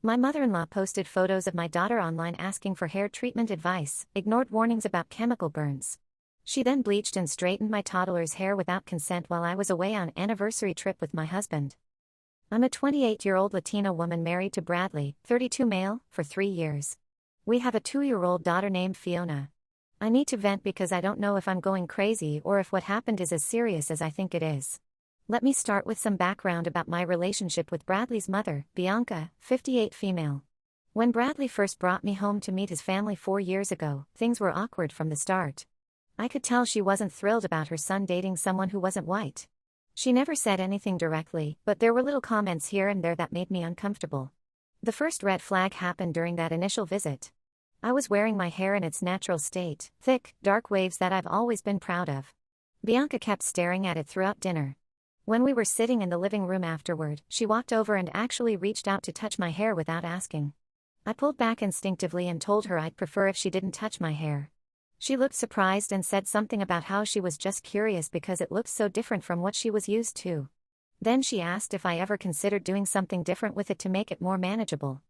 My mother-in-law posted photos of my daughter online asking for hair treatment advice, ignored warnings about chemical burns. She then bleached and straightened my toddler's hair without consent while I was away on an anniversary trip with my husband. I'm a 28-year-old Latina woman married to Bradley, 32 male, for 3 years. We have a 2-year-old daughter named Fiona. I need to vent because I don't know if I'm going crazy or if what happened is as serious as I think it is. Let me start with some background about my relationship with Bradley's mother, Bianca, 58 female. When Bradley first brought me home to meet his family 4 years ago, things were awkward from the start. I could tell she wasn't thrilled about her son dating someone who wasn't white. She never said anything directly, but there were little comments here and there that made me uncomfortable. The first red flag happened during that initial visit. I was wearing my hair in its natural state, thick, dark waves that I've always been proud of. Bianca kept staring at it throughout dinner. When we were sitting in the living room afterward, she walked over and actually reached out to touch my hair without asking. I pulled back instinctively and told her I'd prefer if she didn't touch my hair. She looked surprised and said something about how she was just curious because it looked so different from what she was used to. Then she asked if I ever considered doing something different with it to make it more manageable.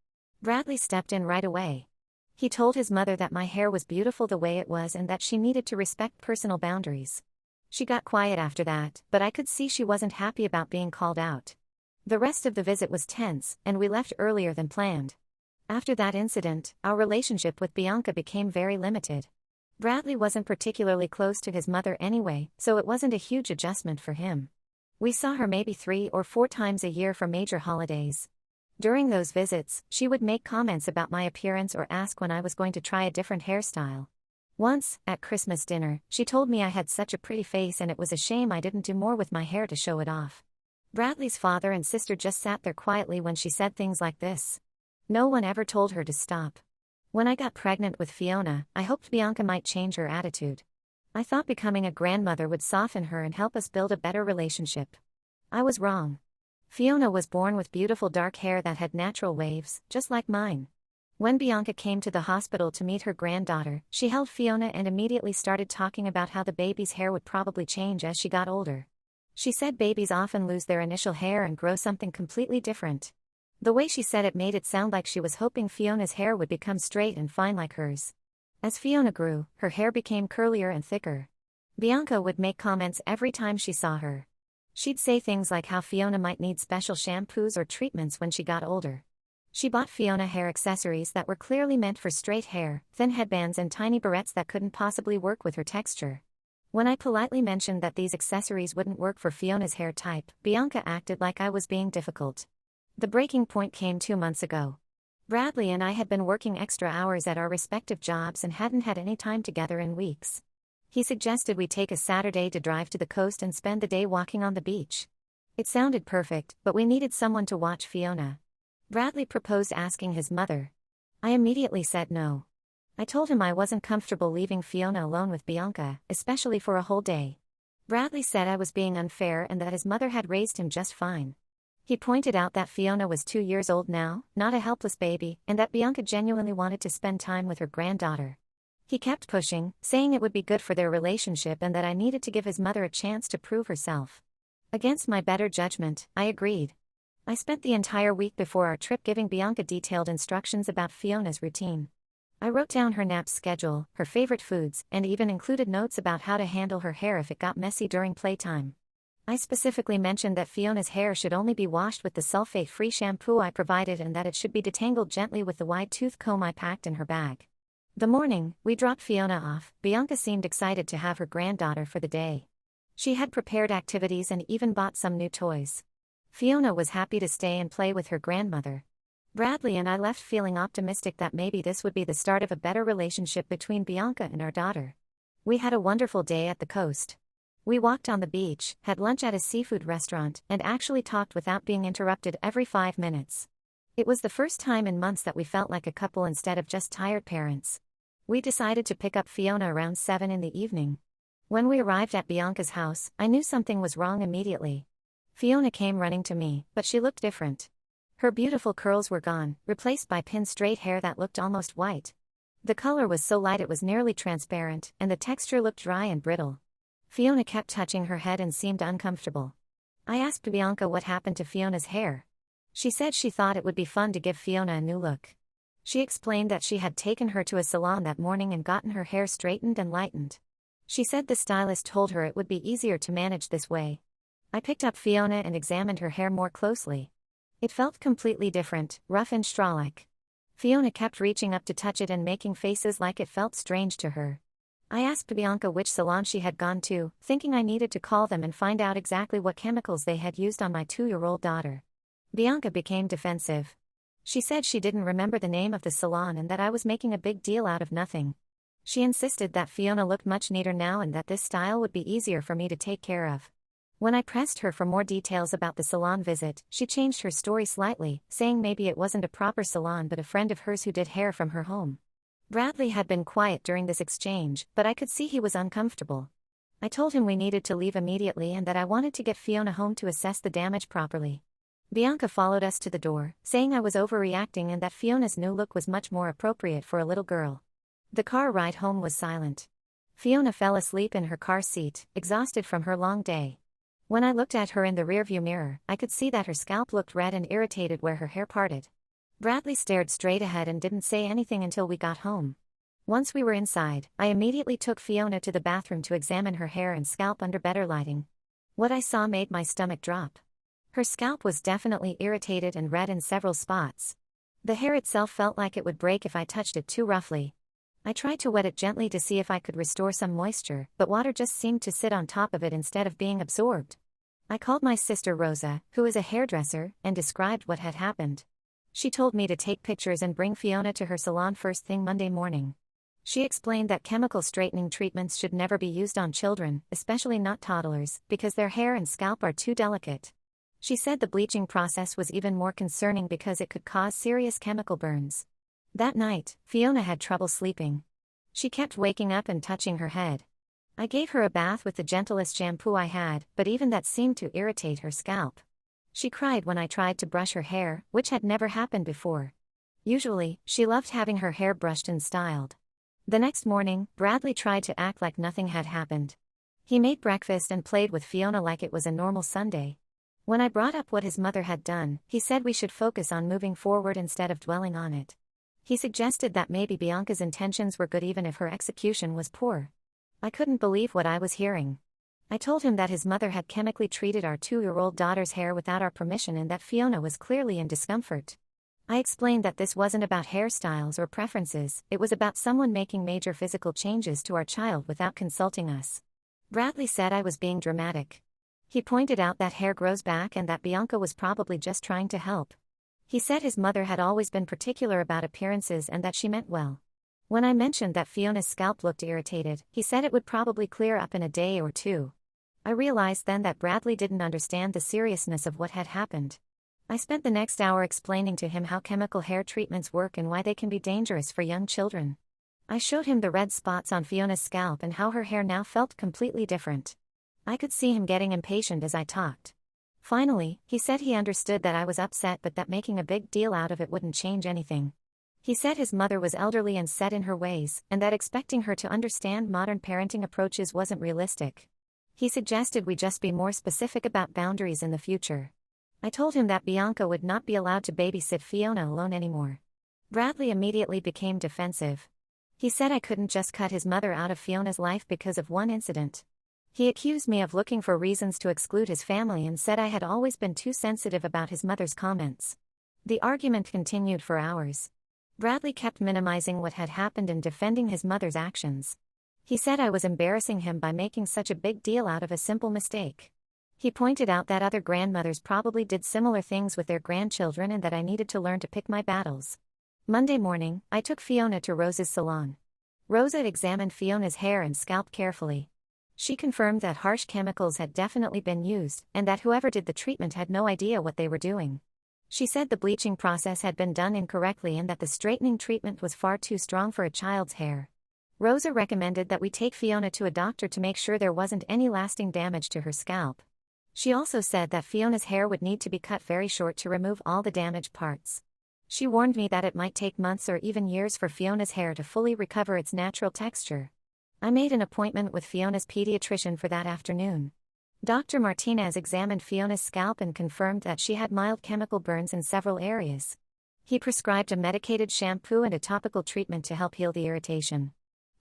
Bradley stepped in right away. He told his mother that my hair was beautiful the way it was and that she needed to respect personal boundaries. She got quiet after that, but I could see she wasn't happy about being called out. The rest of the visit was tense, and we left earlier than planned. After that incident, our relationship with Bianca became very limited. Bradley wasn't particularly close to his mother anyway, so it wasn't a huge adjustment for him. We saw her maybe 3 or 4 times a year for major holidays. During those visits, she would make comments about my appearance or ask when I was going to try a different hairstyle. Once, at Christmas dinner, she told me I had such a pretty face and it was a shame I didn't do more with my hair to show it off. Bradley's father and sister just sat there quietly when she said things like this. No one ever told her to stop. When I got pregnant with Fiona, I hoped Bianca might change her attitude. I thought becoming a grandmother would soften her and help us build a better relationship. I was wrong. Fiona was born with beautiful dark hair that had natural waves, just like mine. When Bianca came to the hospital to meet her granddaughter, she held Fiona and immediately started talking about how the baby's hair would probably change as she got older. She said babies often lose their initial hair and grow something completely different. The way she said it made it sound like she was hoping Fiona's hair would become straight and fine like hers. As Fiona grew, her hair became curlier and thicker. Bianca would make comments every time she saw her. She'd say things like how Fiona might need special shampoos or treatments when she got older. She bought Fiona hair accessories that were clearly meant for straight hair, thin headbands and tiny barrettes that couldn't possibly work with her texture. When I politely mentioned that these accessories wouldn't work for Fiona's hair type, Bianca acted like I was being difficult. The breaking point came 2 months ago. Bradley and I had been working extra hours at our respective jobs and hadn't had any time together in weeks. He suggested we take a Saturday to drive to the coast and spend the day walking on the beach. It sounded perfect, but we needed someone to watch Fiona. Bradley proposed asking his mother. I immediately said no. I told him I wasn't comfortable leaving Fiona alone with Bianca, especially for a whole day. Bradley said I was being unfair and that his mother had raised him just fine. He pointed out that Fiona was 2 years old now, not a helpless baby, and that Bianca genuinely wanted to spend time with her granddaughter. He kept pushing, saying it would be good for their relationship and that I needed to give his mother a chance to prove herself. Against my better judgment, I agreed. I spent the entire week before our trip giving Bianca detailed instructions about Fiona's routine. I wrote down her nap schedule, her favorite foods, and even included notes about how to handle her hair if it got messy during playtime. I specifically mentioned that Fiona's hair should only be washed with the sulfate-free shampoo I provided and that it should be detangled gently with the wide tooth comb I packed in her bag. The morning we dropped Fiona off, Bianca seemed excited to have her granddaughter for the day. She had prepared activities and even bought some new toys. Fiona was happy to stay and play with her grandmother. Bradley and I left feeling optimistic that maybe this would be the start of a better relationship between Bianca and our daughter. We had a wonderful day at the coast. We walked on the beach, had lunch at a seafood restaurant, and actually talked without being interrupted every 5 minutes. It was the first time in months that we felt like a couple instead of just tired parents. We decided to pick up Fiona around 7 in the evening. When we arrived at Bianca's house, I knew something was wrong immediately. Fiona came running to me, but she looked different. Her beautiful curls were gone, replaced by pin straight hair that looked almost white. The color was so light it was nearly transparent, and the texture looked dry and brittle. Fiona kept touching her head and seemed uncomfortable. I asked Bianca what happened to Fiona's hair. She said she thought it would be fun to give Fiona a new look. She explained that she had taken her to a salon that morning and gotten her hair straightened and lightened. She said the stylist told her it would be easier to manage this way. I picked up Fiona and examined her hair more closely. It felt completely different, rough and straw-like. Fiona kept reaching up to touch it and making faces like it felt strange to her. I asked Bianca which salon she had gone to, thinking I needed to call them and find out exactly what chemicals they had used on my 2-year-old daughter. Bianca became defensive. She said she didn't remember the name of the salon and that I was making a big deal out of nothing. She insisted that Fiona looked much neater now and that this style would be easier for me to take care of. When I pressed her for more details about the salon visit, she changed her story slightly, saying maybe it wasn't a proper salon but a friend of hers who did hair from her home. Bradley had been quiet during this exchange, but I could see he was uncomfortable. I told him we needed to leave immediately and that I wanted to get Fiona home to assess the damage properly. Bianca followed us to the door, saying I was overreacting and that Fiona's new look was much more appropriate for a little girl. The car ride home was silent. Fiona fell asleep in her car seat, exhausted from her long day. When I looked at her in the rearview mirror, I could see that her scalp looked red and irritated where her hair parted. Bradley stared straight ahead and didn't say anything until we got home. Once we were inside, I immediately took Fiona to the bathroom to examine her hair and scalp under better lighting. What I saw made my stomach drop. Her scalp was definitely irritated and red in several spots. The hair itself felt like it would break if I touched it too roughly. I tried to wet it gently to see if I could restore some moisture, but water just seemed to sit on top of it instead of being absorbed. I called my sister Rosa, who is a hairdresser, and described what had happened. She told me to take pictures and bring Fiona to her salon first thing Monday morning. She explained that chemical straightening treatments should never be used on children, especially not toddlers, because their hair and scalp are too delicate. She said the bleaching process was even more concerning because it could cause serious chemical burns. That night, Fiona had trouble sleeping. She kept waking up and touching her head. I gave her a bath with the gentlest shampoo I had, but even that seemed to irritate her scalp. She cried when I tried to brush her hair, which had never happened before. Usually, she loved having her hair brushed and styled. The next morning, Bradley tried to act like nothing had happened. He made breakfast and played with Fiona like it was a normal Sunday. When I brought up what his mother had done, he said we should focus on moving forward instead of dwelling on it. He suggested that maybe Bianca's intentions were good even if her execution was poor. I couldn't believe what I was hearing. I told him that his mother had chemically treated our 2-year-old daughter's hair without our permission and that Fiona was clearly in discomfort. I explained that this wasn't about hairstyles or preferences, it was about someone making major physical changes to our child without consulting us. Bradley said I was being dramatic. He pointed out that hair grows back and that Bianca was probably just trying to help. He said his mother had always been particular about appearances and that she meant well. When I mentioned that Fiona's scalp looked irritated, he said it would probably clear up in a day or two. I realized then that Bradley didn't understand the seriousness of what had happened. I spent the next hour explaining to him how chemical hair treatments work and why they can be dangerous for young children. I showed him the red spots on Fiona's scalp and how her hair now felt completely different. I could see him getting impatient as I talked. Finally, he said he understood that I was upset but that making a big deal out of it wouldn't change anything. He said his mother was elderly and set in her ways, and that expecting her to understand modern parenting approaches wasn't realistic. He suggested we just be more specific about boundaries in the future. I told him that Bianca would not be allowed to babysit Fiona alone anymore. Bradley immediately became defensive. He said I couldn't just cut his mother out of Fiona's life because of one incident. He accused me of looking for reasons to exclude his family and said I had always been too sensitive about his mother's comments. The argument continued for hours. Bradley kept minimizing what had happened and defending his mother's actions. He said I was embarrassing him by making such a big deal out of a simple mistake. He pointed out that other grandmothers probably did similar things with their grandchildren and that I needed to learn to pick my battles. Monday morning, I took Fiona to Rosa's salon. Rosa examined Fiona's hair and scalp carefully. She confirmed that harsh chemicals had definitely been used, and that whoever did the treatment had no idea what they were doing. She said the bleaching process had been done incorrectly and that the straightening treatment was far too strong for a child's hair. Rosa recommended that we take Fiona to a doctor to make sure there wasn't any lasting damage to her scalp. She also said that Fiona's hair would need to be cut very short to remove all the damaged parts. She warned me that it might take months or even years for Fiona's hair to fully recover its natural texture. I made an appointment with Fiona's pediatrician for that afternoon. Dr. Martinez examined Fiona's scalp and confirmed that she had mild chemical burns in several areas. He prescribed a medicated shampoo and a topical treatment to help heal the irritation.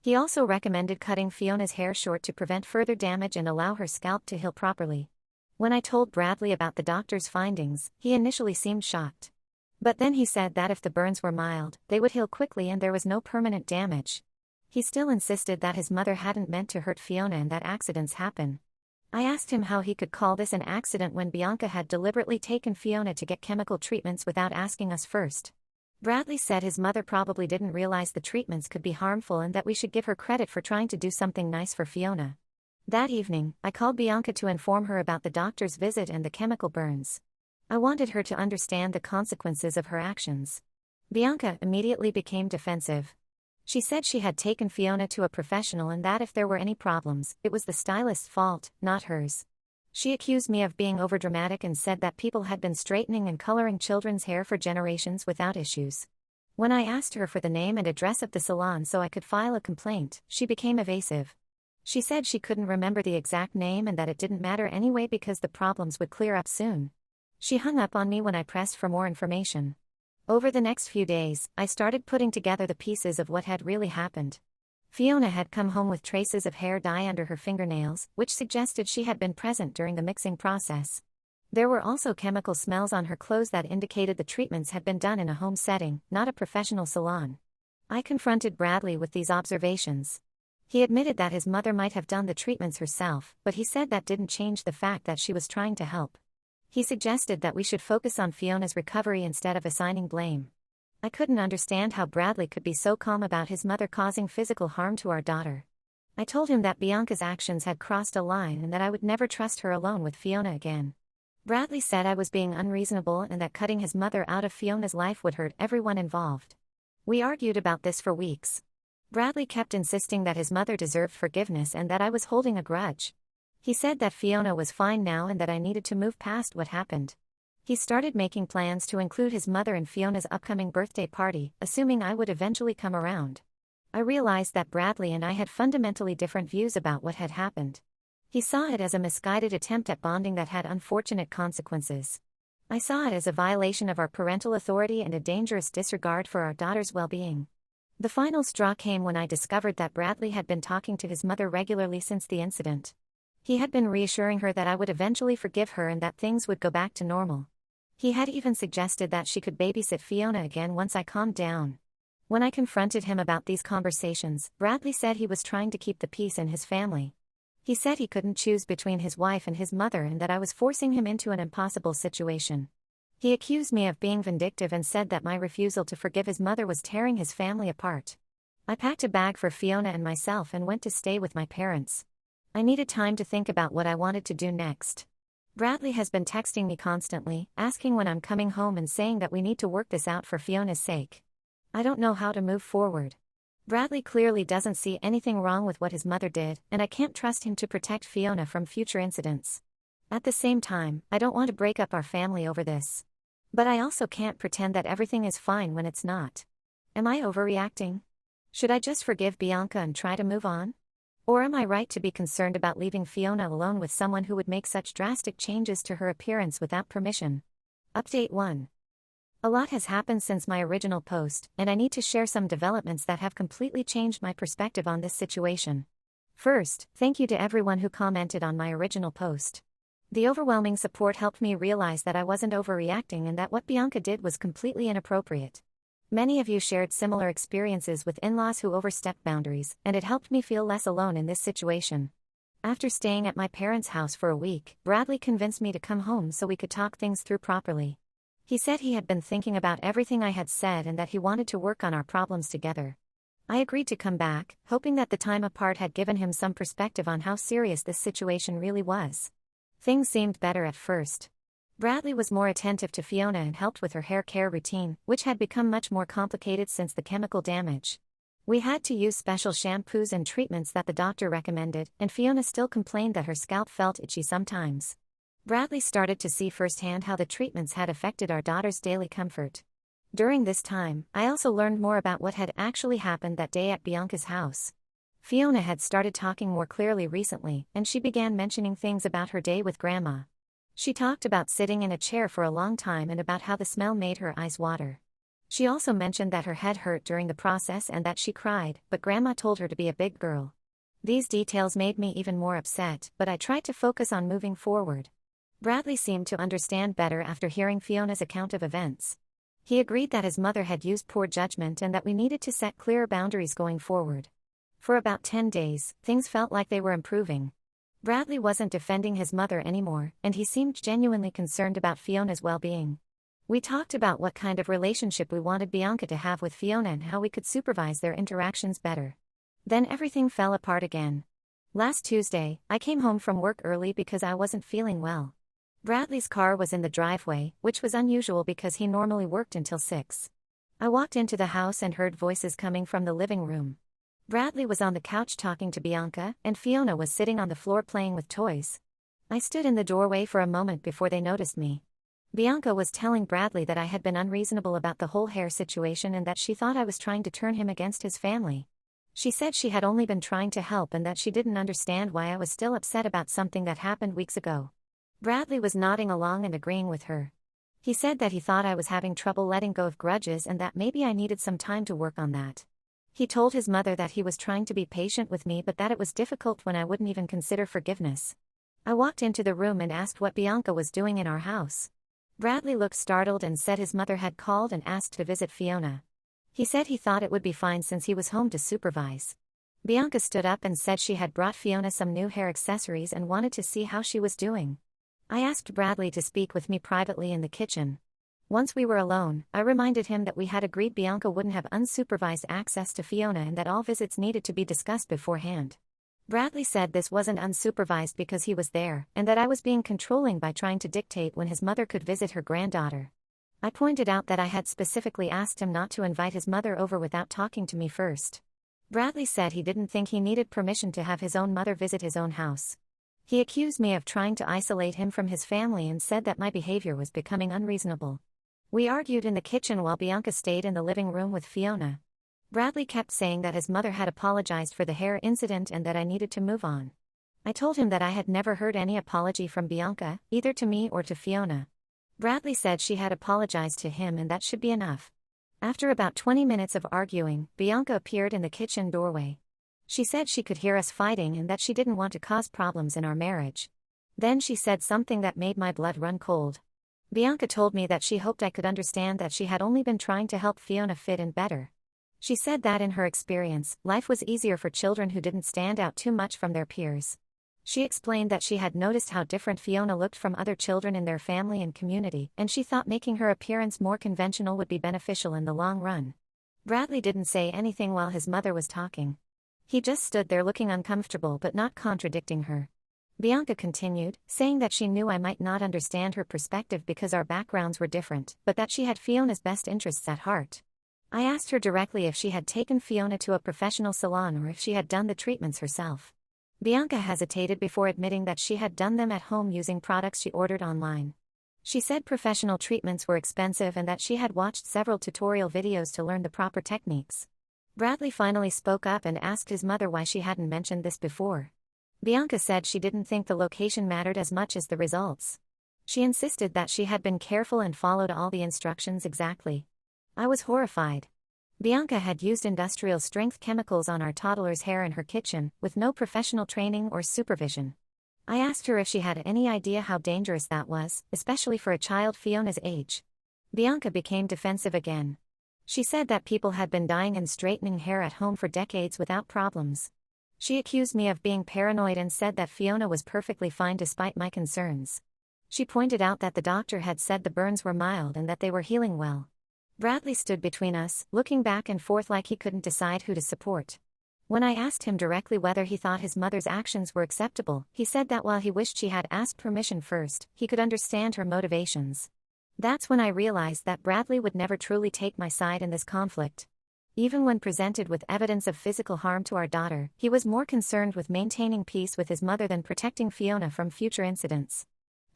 He also recommended cutting Fiona's hair short to prevent further damage and allow her scalp to heal properly. When I told Bradley about the doctor's findings, he initially seemed shocked. But then he said that if the burns were mild, they would heal quickly and there was no permanent damage. He still insisted that his mother hadn't meant to hurt Fiona and that accidents happen. I asked him how he could call this an accident when Bianca had deliberately taken Fiona to get chemical treatments without asking us first. Bradley said his mother probably didn't realize the treatments could be harmful and that we should give her credit for trying to do something nice for Fiona. That evening, I called Bianca to inform her about the doctor's visit and the chemical burns. I wanted her to understand the consequences of her actions. Bianca immediately became defensive. She said she had taken Fiona to a professional and that if there were any problems, it was the stylist's fault, not hers. She accused me of being overdramatic and said that people had been straightening and coloring children's hair for generations without issues. When I asked her for the name and address of the salon so I could file a complaint, she became evasive. She said she couldn't remember the exact name and that it didn't matter anyway because the problems would clear up soon. She hung up on me when I pressed for more information. Over the next few days, I started putting together the pieces of what had really happened. Fiona had come home with traces of hair dye under her fingernails, which suggested she had been present during the mixing process. There were also chemical smells on her clothes that indicated the treatments had been done in a home setting, not a professional salon. I confronted Bradley with these observations. He admitted that his mother might have done the treatments herself, but he said that didn't change the fact that she was trying to help. He suggested that we should focus on Fiona's recovery instead of assigning blame. I couldn't understand how Bradley could be so calm about his mother causing physical harm to our daughter. I told him that Bianca's actions had crossed a line and that I would never trust her alone with Fiona again. Bradley said I was being unreasonable and that cutting his mother out of Fiona's life would hurt everyone involved. We argued about this for weeks. Bradley kept insisting that his mother deserved forgiveness and that I was holding a grudge. He said that Fiona was fine now and that I needed to move past what happened. He started making plans to include his mother in Fiona's upcoming birthday party, assuming I would eventually come around. I realized that Bradley and I had fundamentally different views about what had happened. He saw it as a misguided attempt at bonding that had unfortunate consequences. I saw it as a violation of our parental authority and a dangerous disregard for our daughter's well-being. The final straw came when I discovered that Bradley had been talking to his mother regularly since the incident. He had been reassuring her that I would eventually forgive her and that things would go back to normal. He had even suggested that she could babysit Fiona again once I calmed down. When I confronted him about these conversations, Bradley said he was trying to keep the peace in his family. He said he couldn't choose between his wife and his mother and that I was forcing him into an impossible situation. He accused me of being vindictive and said that my refusal to forgive his mother was tearing his family apart. I packed a bag for Fiona and myself and went to stay with my parents. I needed time to think about what I wanted to do next. Bradley has been texting me constantly, asking when I'm coming home and saying that we need to work this out for Fiona's sake. I don't know how to move forward. Bradley clearly doesn't see anything wrong with what his mother did, and I can't trust him to protect Fiona from future incidents. At the same time, I don't want to break up our family over this. But I also can't pretend that everything is fine when it's not. Am I overreacting? Should I just forgive Bianca and try to move on? Or am I right to be concerned about leaving Fiona alone with someone who would make such drastic changes to her appearance without permission? Update 1. A lot has happened since my original post, and I need to share some developments that have completely changed my perspective on this situation. First, thank you to everyone who commented on my original post. The overwhelming support helped me realize that I wasn't overreacting and that what Bianca did was completely inappropriate. Many of you shared similar experiences with in-laws who overstepped boundaries, and it helped me feel less alone in this situation. After staying at my parents' house for a week, Bradley convinced me to come home so we could talk things through properly. He said he had been thinking about everything I had said and that he wanted to work on our problems together. I agreed to come back, hoping that the time apart had given him some perspective on how serious this situation really was. Things seemed better at first. Bradley was more attentive to Fiona and helped with her hair care routine, which had become much more complicated since the chemical damage. We had to use special shampoos and treatments that the doctor recommended, and Fiona still complained that her scalp felt itchy sometimes. Bradley started to see firsthand how the treatments had affected our daughter's daily comfort. During this time, I also learned more about what had actually happened that day at Bianca's house. Fiona had started talking more clearly recently, and she began mentioning things about her day with Grandma. She talked about sitting in a chair for a long time and about how the smell made her eyes water. She also mentioned that her head hurt during the process and that she cried, but Grandma told her to be a big girl. These details made me even more upset, but I tried to focus on moving forward. Bradley seemed to understand better after hearing Fiona's account of events. He agreed that his mother had used poor judgment and that we needed to set clearer boundaries going forward. For about 10 days, things felt like they were improving. Bradley wasn't defending his mother anymore, and he seemed genuinely concerned about Fiona's well-being. We talked about what kind of relationship we wanted Bianca to have with Fiona and how we could supervise their interactions better. Then everything fell apart again. Last Tuesday, I came home from work early because I wasn't feeling well. Bradley's car was in the driveway, which was unusual because he normally worked until 6. I walked into the house and heard voices coming from the living room. Bradley was on the couch talking to Bianca, and Fiona was sitting on the floor playing with toys. I stood in the doorway for a moment before they noticed me. Bianca was telling Bradley that I had been unreasonable about the whole hair situation and that she thought I was trying to turn him against his family. She said she had only been trying to help and that she didn't understand why I was still upset about something that happened weeks ago. Bradley was nodding along and agreeing with her. He said that he thought I was having trouble letting go of grudges and that maybe I needed some time to work on that. He told his mother that he was trying to be patient with me but that it was difficult when I wouldn't even consider forgiveness. I walked into the room and asked what Bianca was doing in our house. Bradley looked startled and said his mother had called and asked to visit Fiona. He said he thought it would be fine since he was home to supervise. Bianca stood up and said she had brought Fiona some new hair accessories and wanted to see how she was doing. I asked Bradley to speak with me privately in the kitchen. Once we were alone, I reminded him that we had agreed Bianca wouldn't have unsupervised access to Fiona and that all visits needed to be discussed beforehand. Bradley said this wasn't unsupervised because he was there, and that I was being controlling by trying to dictate when his mother could visit her granddaughter. I pointed out that I had specifically asked him not to invite his mother over without talking to me first. Bradley said he didn't think he needed permission to have his own mother visit his own house. He accused me of trying to isolate him from his family and said that my behavior was becoming unreasonable. We argued in the kitchen while Bianca stayed in the living room with Fiona. Bradley kept saying that his mother had apologized for the hair incident and that I needed to move on. I told him that I had never heard any apology from Bianca, either to me or to Fiona. Bradley said she had apologized to him and that should be enough. After about 20 minutes of arguing, Bianca appeared in the kitchen doorway. She said she could hear us fighting and that she didn't want to cause problems in our marriage. Then she said something that made my blood run cold. Bianca told me that she hoped I could understand that she had only been trying to help Fiona fit in better. She said that in her experience, life was easier for children who didn't stand out too much from their peers. She explained that she had noticed how different Fiona looked from other children in their family and community, and she thought making her appearance more conventional would be beneficial in the long run. Bradley didn't say anything while his mother was talking. He just stood there looking uncomfortable but not contradicting her. Bianca continued, saying that she knew I might not understand her perspective because our backgrounds were different, but that she had Fiona's best interests at heart. I asked her directly if she had taken Fiona to a professional salon or if she had done the treatments herself. Bianca hesitated before admitting that she had done them at home using products she ordered online. She said professional treatments were expensive and that she had watched several tutorial videos to learn the proper techniques. Bradley finally spoke up and asked his mother why she hadn't mentioned this before. Bianca said she didn't think the location mattered as much as the results. She insisted that she had been careful and followed all the instructions exactly. I was horrified. Bianca had used industrial-strength chemicals on our toddler's hair in her kitchen, with no professional training or supervision. I asked her if she had any idea how dangerous that was, especially for a child Fiona's age. Bianca became defensive again. She said that people had been dyeing and straightening hair at home for decades without problems. She accused me of being paranoid and said that Fiona was perfectly fine despite my concerns. She pointed out that the doctor had said the burns were mild and that they were healing well. Bradley stood between us, looking back and forth like he couldn't decide who to support. When I asked him directly whether he thought his mother's actions were acceptable, he said that while he wished she had asked permission first, he could understand her motivations. That's when I realized that Bradley would never truly take my side in this conflict. Even when presented with evidence of physical harm to our daughter, he was more concerned with maintaining peace with his mother than protecting Fiona from future incidents.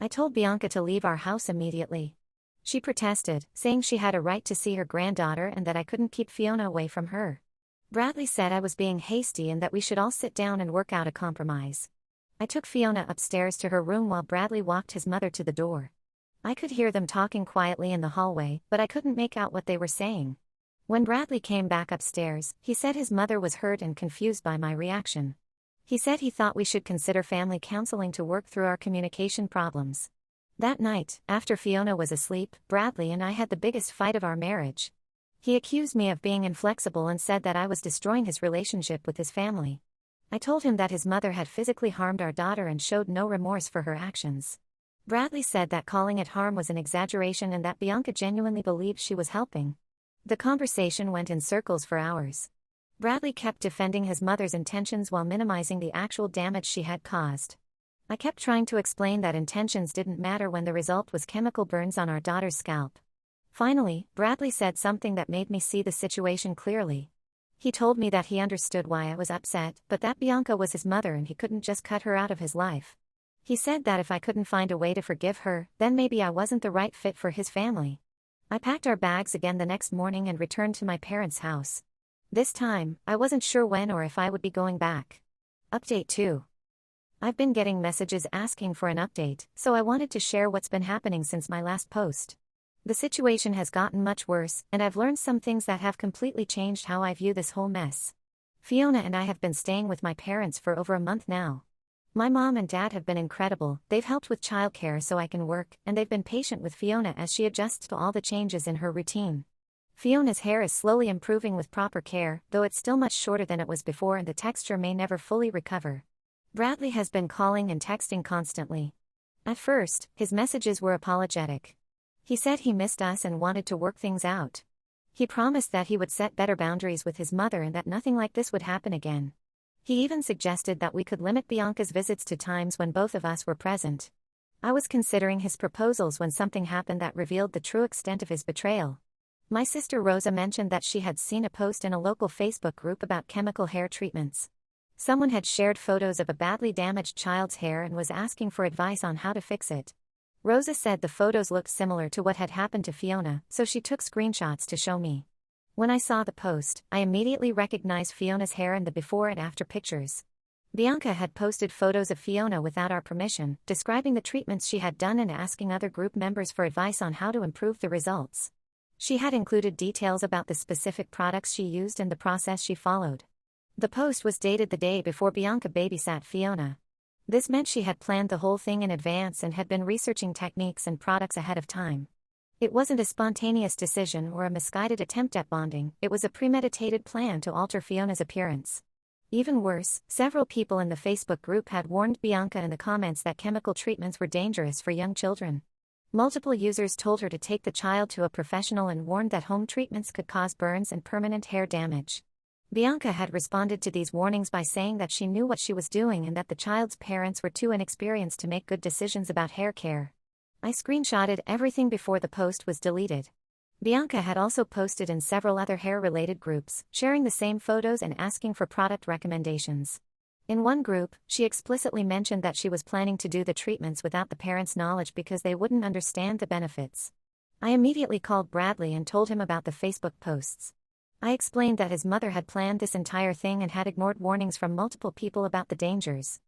I told Bianca to leave our house immediately. She protested, saying she had a right to see her granddaughter and that I couldn't keep Fiona away from her. Bradley said I was being hasty and that we should all sit down and work out a compromise. I took Fiona upstairs to her room while Bradley walked his mother to the door. I could hear them talking quietly in the hallway, but I couldn't make out what they were saying. When Bradley came back upstairs, he said his mother was hurt and confused by my reaction. He said he thought we should consider family counseling to work through our communication problems. That night, after Fiona was asleep, Bradley and I had the biggest fight of our marriage. He accused me of being inflexible and said that I was destroying his relationship with his family. I told him that his mother had physically harmed our daughter and showed no remorse for her actions. Bradley said that calling it harm was an exaggeration and that Bianca genuinely believed she was helping. The conversation went in circles for hours. Bradley kept defending his mother's intentions while minimizing the actual damage she had caused. I kept trying to explain that intentions didn't matter when the result was chemical burns on our daughter's scalp. Finally, Bradley said something that made me see the situation clearly. He told me that he understood why I was upset, but that Bianca was his mother and he couldn't just cut her out of his life. He said that if I couldn't find a way to forgive her, then maybe I wasn't the right fit for his family. I packed our bags again the next morning and returned to my parents' house. This time, I wasn't sure when or if I would be going back. Update 2. I've been getting messages asking for an update, so I wanted to share what's been happening since my last post. The situation has gotten much worse, and I've learned some things that have completely changed how I view this whole mess. Fiona and I have been staying with my parents for over a month now. My mom and dad have been incredible. They've helped with childcare so I can work, and they've been patient with Fiona as she adjusts to all the changes in her routine. Fiona's hair is slowly improving with proper care, though it's still much shorter than it was before and the texture may never fully recover. Bradley has been calling and texting constantly. At first, his messages were apologetic. He said he missed us and wanted to work things out. He promised that he would set better boundaries with his mother and that nothing like this would happen again. He even suggested that we could limit Bianca's visits to times when both of us were present. I was considering his proposals when something happened that revealed the true extent of his betrayal. My sister Rosa mentioned that she had seen a post in a local Facebook group about chemical hair treatments. Someone had shared photos of a badly damaged child's hair and was asking for advice on how to fix it. Rosa said the photos looked similar to what had happened to Fiona, so she took screenshots to show me. When I saw the post, I immediately recognized Fiona's hair in the before and after pictures. Bianca had posted photos of Fiona without our permission, describing the treatments she had done and asking other group members for advice on how to improve the results. She had included details about the specific products she used and the process she followed. The post was dated the day before Bianca babysat Fiona. This meant she had planned the whole thing in advance and had been researching techniques and products ahead of time. It wasn't a spontaneous decision or a misguided attempt at bonding, it was a premeditated plan to alter Fiona's appearance. Even worse, several people in the Facebook group had warned Bianca in the comments that chemical treatments were dangerous for young children. Multiple users told her to take the child to a professional and warned that home treatments could cause burns and permanent hair damage. Bianca had responded to these warnings by saying that she knew what she was doing and that the child's parents were too inexperienced to make good decisions about hair care. I screenshotted everything before the post was deleted. Bianca had also posted in several other hair-related groups, sharing the same photos and asking for product recommendations. In one group, she explicitly mentioned that she was planning to do the treatments without the parents' knowledge because they wouldn't understand the benefits. I immediately called Bradley and told him about the Facebook posts. I explained that his mother had planned this entire thing and had ignored warnings from multiple people about the dangers.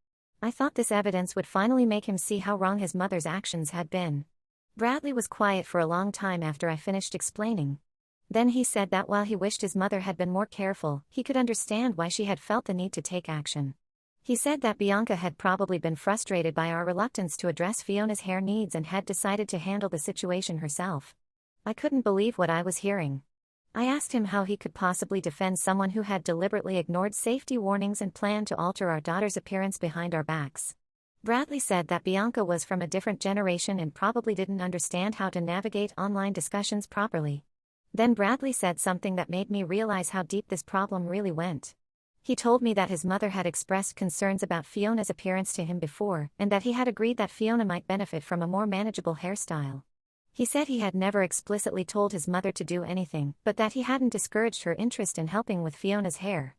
I thought this evidence would finally make him see how wrong his mother's actions had been. Bradley was quiet for a long time after I finished explaining. Then he said that while he wished his mother had been more careful, he could understand why she had felt the need to take action. He said that Bianca had probably been frustrated by our reluctance to address Fiona's hair needs and had decided to handle the situation herself. I couldn't believe what I was hearing. I asked him how he could possibly defend someone who had deliberately ignored safety warnings and planned to alter our daughter's appearance behind our backs. Bradley said that Bianca was from a different generation and probably didn't understand how to navigate online discussions properly. Then Bradley said something that made me realize how deep this problem really went. He told me that his mother had expressed concerns about Fiona's appearance to him before, and that he had agreed that Fiona might benefit from a more manageable hairstyle. He said he had never explicitly told his mother to do anything, but that he hadn't discouraged her interest in helping with Fiona's hair.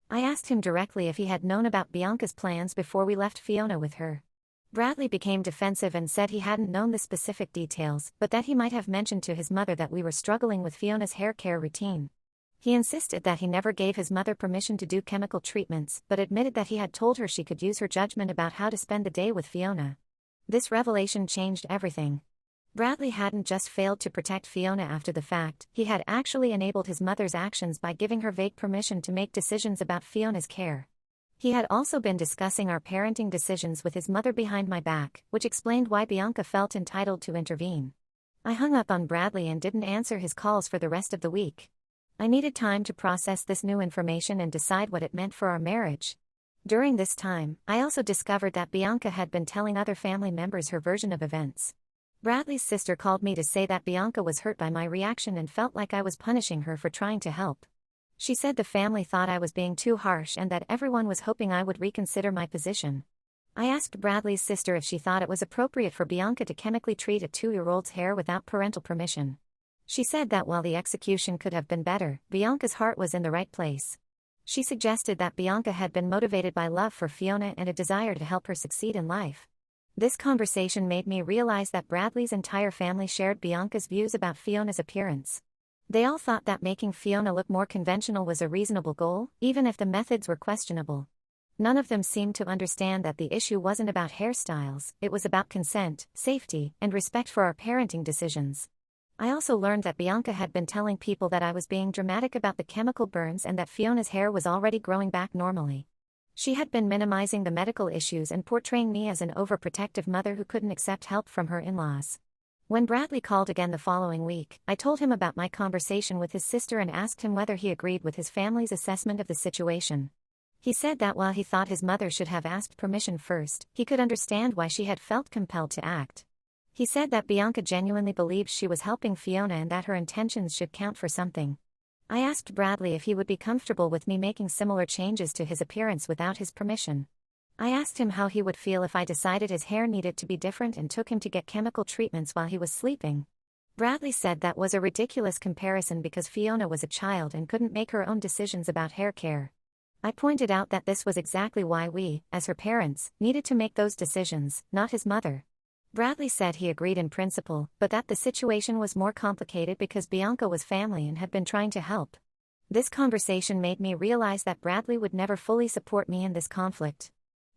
I asked him directly if he had known about Bianca's plans before we left Fiona with her. Bradley became defensive and said he hadn't known the specific details, but that he might have mentioned to his mother that we were struggling with Fiona's hair care routine. He insisted that he never gave his mother permission to do chemical treatments, but admitted that he had told her she could use her judgment about how to spend the day with Fiona. This revelation changed everything. Bradley hadn't just failed to protect Fiona after the fact, he had actually enabled his mother's actions by giving her vague permission to make decisions about Fiona's care. He had also been discussing our parenting decisions with his mother behind my back, which explained why Bianca felt entitled to intervene. I hung up on Bradley and didn't answer his calls for the rest of the week. I needed time to process this new information and decide what it meant for our marriage. During this time, I also discovered that Bianca had been telling other family members her version of events. Bradley's sister called me to say that Bianca was hurt by my reaction and felt like I was punishing her for trying to help. She said the family thought I was being too harsh and that everyone was hoping I would reconsider my position. I asked Bradley's sister if she thought it was appropriate for Bianca to chemically treat a 2-year-old's hair without parental permission. She said that while the execution could have been better, Bianca's heart was in the right place. She suggested that Bianca had been motivated by love for Fiona and a desire to help her succeed in life. This conversation made me realize that Bradley's entire family shared Bianca's views about Fiona's appearance. They all thought that making Fiona look more conventional was a reasonable goal, even if the methods were questionable. None of them seemed to understand that the issue wasn't about hairstyles, it was about consent, safety, and respect for our parenting decisions. I also learned that Bianca had been telling people that I was being dramatic about the chemical burns and that Fiona's hair was already growing back normally. She had been minimizing the medical issues and portraying me as an overprotective mother who couldn't accept help from her in-laws. When Bradley called again the following week, I told him about my conversation with his sister and asked him whether he agreed with his family's assessment of the situation. He said that while he thought his mother should have asked permission first, he could understand why she had felt compelled to act. He said that Bianca genuinely believed she was helping Fiona and that her intentions should count for something. I asked Bradley if he would be comfortable with me making similar changes to his appearance without his permission. I asked him how he would feel if I decided his hair needed to be different and took him to get chemical treatments while he was sleeping. Bradley said that was a ridiculous comparison because Fiona was a child and couldn't make her own decisions about hair care. I pointed out that this was exactly why we, as her parents, needed to make those decisions, not his mother. Bradley said he agreed in principle, but that the situation was more complicated because Bianca was family and had been trying to help. This conversation made me realize that Bradley would never fully support me in this conflict.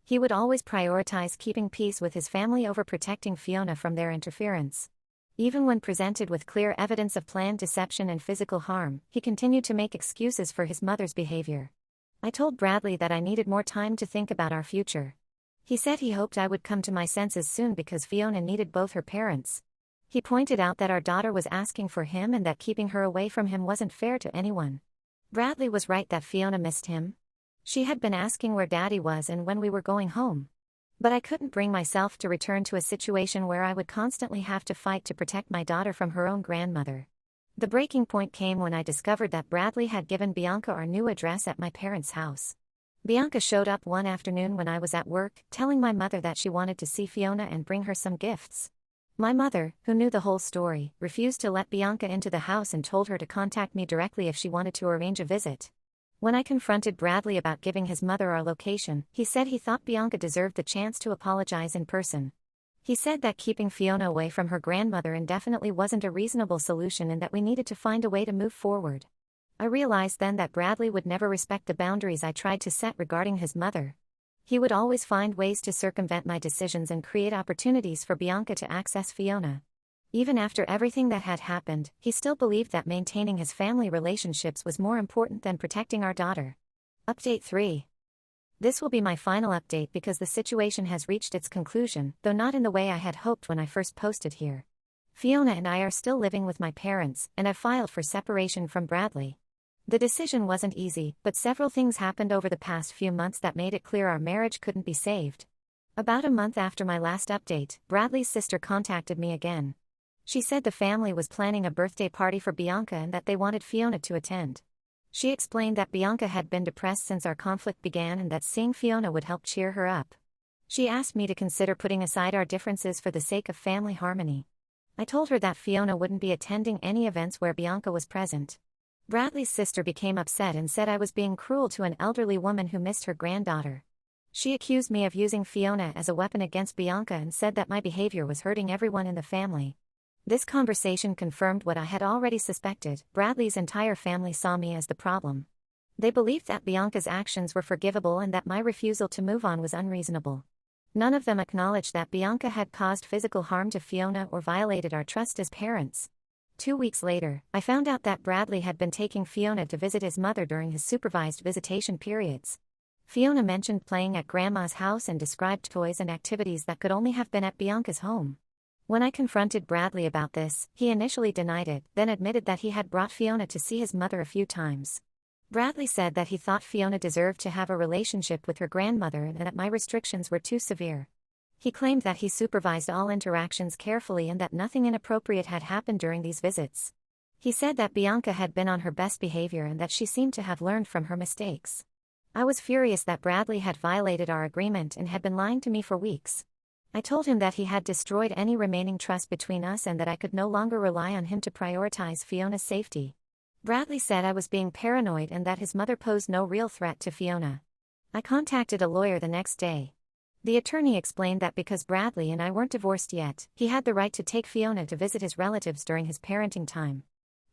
He would always prioritize keeping peace with his family over protecting Fiona from their interference. Even when presented with clear evidence of planned deception and physical harm, he continued to make excuses for his mother's behavior. I told Bradley that I needed more time to think about our future. He said he hoped I would come to my senses soon because Fiona needed both her parents. He pointed out that our daughter was asking for him and that keeping her away from him wasn't fair to anyone. Bradley was right that Fiona missed him. She had been asking where Daddy was and when we were going home. But I couldn't bring myself to return to a situation where I would constantly have to fight to protect my daughter from her own grandmother. The breaking point came when I discovered that Bradley had given Bianca our new address at my parents' house. Bianca showed up one afternoon when I was at work, telling my mother that she wanted to see Fiona and bring her some gifts. My mother, who knew the whole story, refused to let Bianca into the house and told her to contact me directly if she wanted to arrange a visit. When I confronted Bradley about giving his mother our location, he said he thought Bianca deserved the chance to apologize in person. He said that keeping Fiona away from her grandmother indefinitely wasn't a reasonable solution and that we needed to find a way to move forward. I realized then that Bradley would never respect the boundaries I tried to set regarding his mother. He would always find ways to circumvent my decisions and create opportunities for Bianca to access Fiona. Even after everything that had happened, he still believed that maintaining his family relationships was more important than protecting our daughter. Update 3. This will be my final update because the situation has reached its conclusion, though not in the way I had hoped when I first posted here. Fiona and I are still living with my parents, and I've filed for separation from Bradley. The decision wasn't easy, but several things happened over the past few months that made it clear our marriage couldn't be saved. About a month after my last update, Bradley's sister contacted me again. She said the family was planning a birthday party for Bianca and that they wanted Fiona to attend. She explained that Bianca had been depressed since our conflict began and that seeing Fiona would help cheer her up. She asked me to consider putting aside our differences for the sake of family harmony. I told her that Fiona wouldn't be attending any events where Bianca was present. Bradley's sister became upset and said I was being cruel to an elderly woman who missed her granddaughter. She accused me of using Fiona as a weapon against Bianca and said that my behavior was hurting everyone in the family. This conversation confirmed what I had already suspected. Bradley's entire family saw me as the problem. They believed that Bianca's actions were forgivable and that my refusal to move on was unreasonable. None of them acknowledged that Bianca had caused physical harm to Fiona or violated our trust as parents. 2 weeks later, I found out that Bradley had been taking Fiona to visit his mother during his supervised visitation periods. Fiona mentioned playing at Grandma's house and described toys and activities that could only have been at Bianca's home. When I confronted Bradley about this, he initially denied it, then admitted that he had brought Fiona to see his mother a few times. Bradley said that he thought Fiona deserved to have a relationship with her grandmother and that my restrictions were too severe. He claimed that he supervised all interactions carefully and that nothing inappropriate had happened during these visits. He said that Bianca had been on her best behavior and that she seemed to have learned from her mistakes. I was furious that Bradley had violated our agreement and had been lying to me for weeks. I told him that he had destroyed any remaining trust between us and that I could no longer rely on him to prioritize Fiona's safety. Bradley said I was being paranoid and that his mother posed no real threat to Fiona. I contacted a lawyer the next day. The attorney explained that because Bradley and I weren't divorced yet, he had the right to take Fiona to visit his relatives during his parenting time.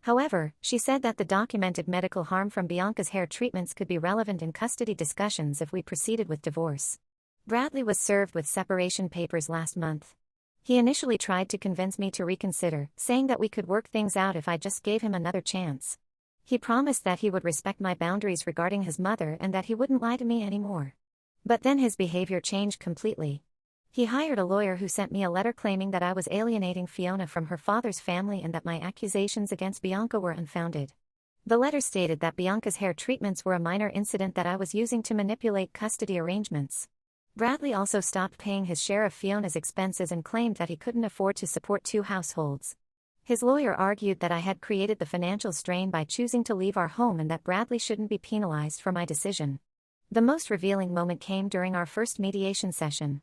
However, she said that the documented medical harm from Bianca's hair treatments could be relevant in custody discussions if we proceeded with divorce. Bradley was served with separation papers last month. He initially tried to convince me to reconsider, saying that we could work things out if I just gave him another chance. He promised that he would respect my boundaries regarding his mother and that he wouldn't lie to me anymore. But then his behavior changed completely. He hired a lawyer who sent me a letter claiming that I was alienating Fiona from her father's family and that my accusations against Bianca were unfounded. The letter stated that Bianca's hair treatments were a minor incident that I was using to manipulate custody arrangements. Bradley also stopped paying his share of Fiona's expenses and claimed that he couldn't afford to support 2 households. His lawyer argued that I had created the financial strain by choosing to leave our home and that Bradley shouldn't be penalized for my decision. The most revealing moment came during our first mediation session.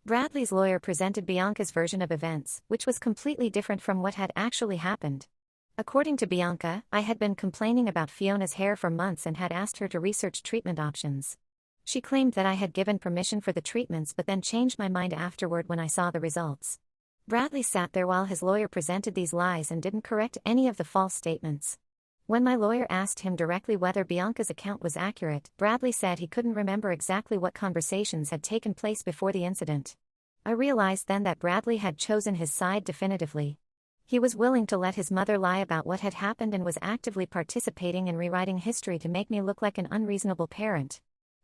Bradley's lawyer presented Bianca's version of events, which was completely different from what had actually happened. According to Bianca, I had been complaining about Fiona's hair for months and had asked her to research treatment options. She claimed that I had given permission for the treatments but then changed my mind afterward when I saw the results. Bradley sat there while his lawyer presented these lies and didn't correct any of the false statements. When my lawyer asked him directly whether Bianca's account was accurate, Bradley said he couldn't remember exactly what conversations had taken place before the incident. I realized then that Bradley had chosen his side definitively. He was willing to let his mother lie about what had happened and was actively participating in rewriting history to make me look like an unreasonable parent.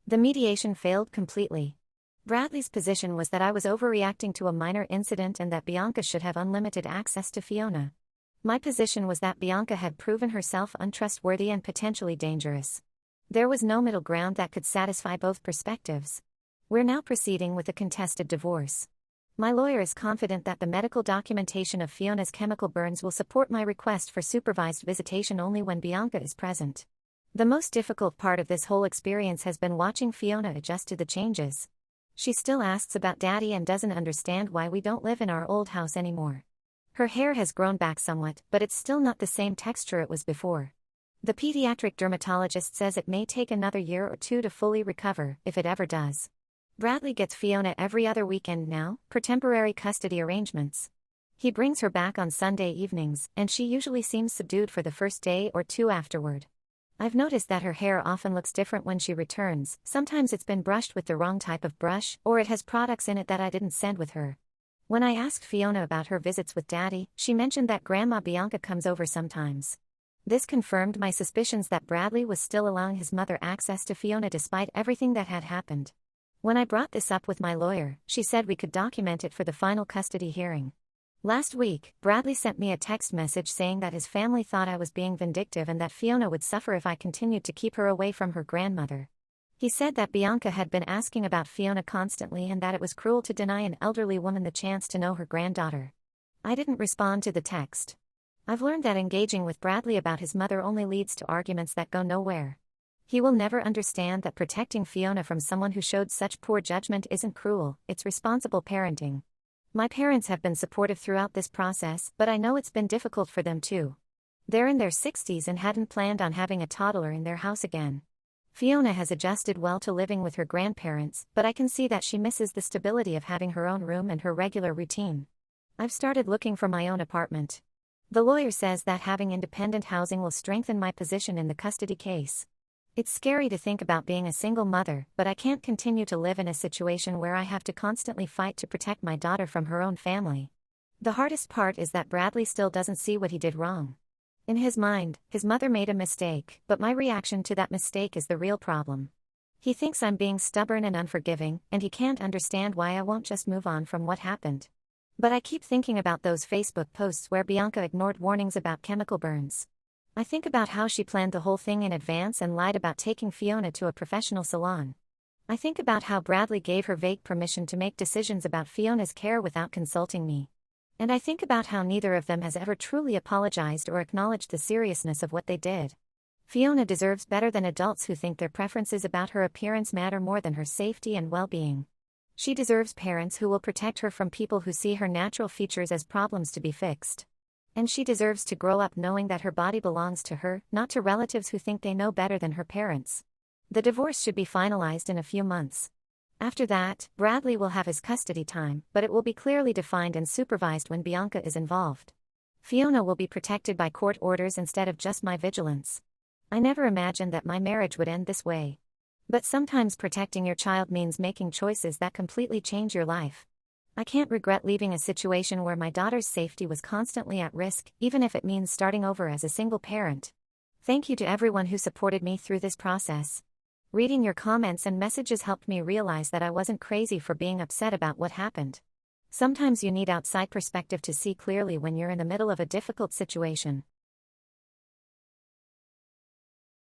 The mediation failed completely. Bradley's position was that I was overreacting to a minor incident and that Bianca should have unlimited access to Fiona. My position was that Bianca had proven herself untrustworthy and potentially dangerous. There was no middle ground that could satisfy both perspectives. We're now proceeding with a contested divorce. My lawyer is confident that the medical documentation of Fiona's chemical burns will support my request for supervised visitation only when Bianca is present. The most difficult part of this whole experience has been watching Fiona adjust to the changes. She still asks about Daddy and doesn't understand why we don't live in our old house anymore. Her hair has grown back somewhat, but it's still not the same texture it was before. The pediatric dermatologist says it may take another year or 2 to fully recover, if it ever does. Bradley gets Fiona every other weekend now, per temporary custody arrangements. He brings her back on Sunday evenings, and she usually seems subdued for the first day or 2 afterward. I've noticed that her hair often looks different when she returns. Sometimes it's been brushed with the wrong type of brush, or it has products in it that I didn't send with her. When I asked Fiona about her visits with Daddy, she mentioned that Grandma Bianca comes over sometimes. This confirmed my suspicions that Bradley was still allowing his mother access to Fiona despite everything that had happened. When I brought this up with my lawyer, she said we could document it for the final custody hearing. Last week, Bradley sent me a text message saying that his family thought I was being vindictive and that Fiona would suffer if I continued to keep her away from her grandmother. He said that Bianca had been asking about Fiona constantly and that it was cruel to deny an elderly woman the chance to know her granddaughter. I didn't respond to the text. I've learned that engaging with Bradley about his mother only leads to arguments that go nowhere. He will never understand that protecting Fiona from someone who showed such poor judgment isn't cruel, it's responsible parenting. My parents have been supportive throughout this process, but I know it's been difficult for them too. They're in their 60s and hadn't planned on having a toddler in their house again. Fiona has adjusted well to living with her grandparents, but I can see that she misses the stability of having her own room and her regular routine. I've started looking for my own apartment. The lawyer says that having independent housing will strengthen my position in the custody case. It's scary to think about being a single mother, but I can't continue to live in a situation where I have to constantly fight to protect my daughter from her own family. The hardest part is that Bradley still doesn't see what he did wrong. In his mind, his mother made a mistake, but my reaction to that mistake is the real problem. He thinks I'm being stubborn and unforgiving, and he can't understand why I won't just move on from what happened. But I keep thinking about those Facebook posts where Bianca ignored warnings about chemical burns. I think about how she planned the whole thing in advance and lied about taking Fiona to a professional salon. I think about how Bradley gave her vague permission to make decisions about Fiona's care without consulting me. And I think about how neither of them has ever truly apologized or acknowledged the seriousness of what they did. Fiona deserves better than adults who think their preferences about her appearance matter more than her safety and well-being. She deserves parents who will protect her from people who see her natural features as problems to be fixed. And she deserves to grow up knowing that her body belongs to her, not to relatives who think they know better than her parents. The divorce should be finalized in a few months. After that, Bradley will have his custody time, but it will be clearly defined and supervised when Bianca is involved. Fiona will be protected by court orders instead of just my vigilance. I never imagined that my marriage would end this way. But sometimes protecting your child means making choices that completely change your life. I can't regret leaving a situation where my daughter's safety was constantly at risk, even if it means starting over as a single parent. Thank you to everyone who supported me through this process. Reading your comments and messages helped me realize that I wasn't crazy for being upset about what happened. Sometimes you need outside perspective to see clearly when you're in the middle of a difficult situation.